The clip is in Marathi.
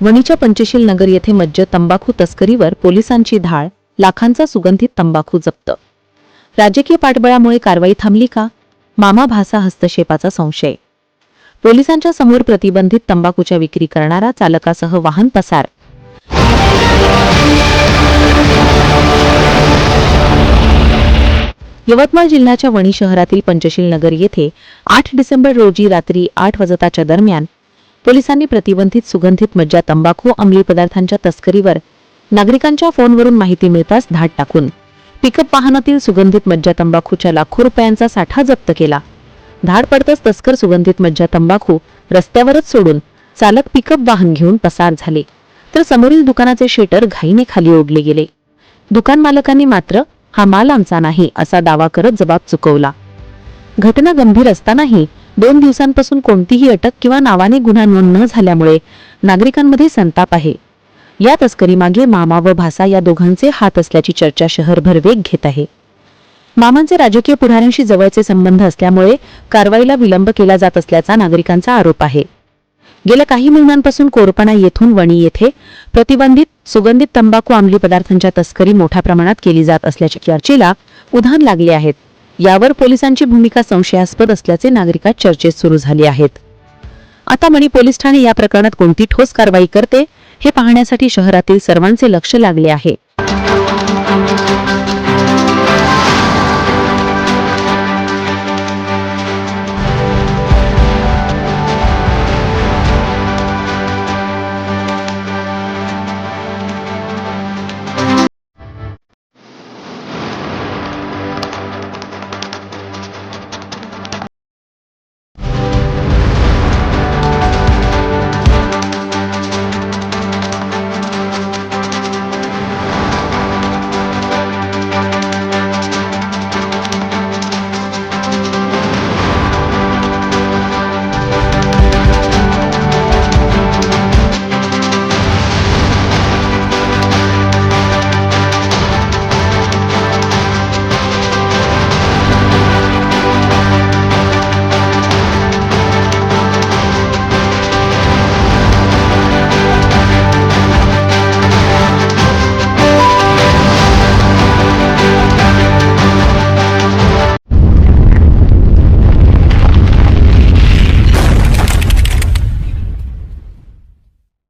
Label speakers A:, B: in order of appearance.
A: वणीच्या पंचशील नगर येथे मज्ज तंबाखू तस्करीवर पोलिसांची धाड, लाखांचा सुगंधित तंबाखू जप्त। राजकीय पाठबळामुळे कारवाई थांबली का? मामा भासा हस्तक्षेपाचा संशय। पोलिसांच्या समोर प्रतिबंधित तंबाखूच्या विक्री करणारा चालकासह वाहन पसार। यवतमाळ जिल्ह्याच्या वणी शहरातील पंचशील नगर येथे 8 डिसेंबर रोजी रात्री 8 वाजताच्या दरम्यान पोलिसांनी प्रतिबंधित सुगंधित मज्जा तंबाखू अंमली पदार्थांच्या तस्करीवर नागरिकांच्या फोनवरून माहिती मिळताच धाड टाकून पिकअप वाहनातील सुगंधित मज्जा तंबाखूच्या लाखो रुपयांचा साठा जप्त केला। धाड पडताच तस्कर सुगंधित मज्जा तंबाखू रस्त्यावरच सोडून चालक पिकअप वाहन घेऊन पसार झाले, तर समोरील दुकानाचे शटर घाईने खाली ओढले गेले। दुकान मालकांनी मात्र हा माल आमचा नाही असा दावा करत जबाब चुकवला। घटना गंभीर असतानाही 2 दिवसांपासून कोणतीही अटक किंवा नावाने गुन्हा नोंद न झाल्यामुळे नागरिकांमध्ये संताप आहे। या तस्करीमागे मामा व भासा या दोघांचे हात असल्याची चर्चा शहरभर वेग घेत आहे। मामांचे राजकीय पुढाऱ्यांशी जवळचे संबंध असल्यामुळे कारवाईला विलंब केला जात असल्याचा नागरिकांचा आरोप आहे। गेल्या काही महिन्यांपासून कोरपणा येथून वणी येथे प्रतिबंधित सुगंधित तंबाखू अंमली पदार्थांच्या तस्करी मोठ्या प्रमाणात केली जात असल्याच्या चर्चेला उधाण लागले आहेत। यावर पोलिसांची भूमिका संशयास्पद असल्याचे नागरिकात चर्चेत सुरू झाले आहेत। आता वणी पोलीस ठाणे या प्रकरणात कोणती ठोस कारवाई करते हे पाहण्यासाठी शहरातील सर्वांचे लक्ष लागले आहे।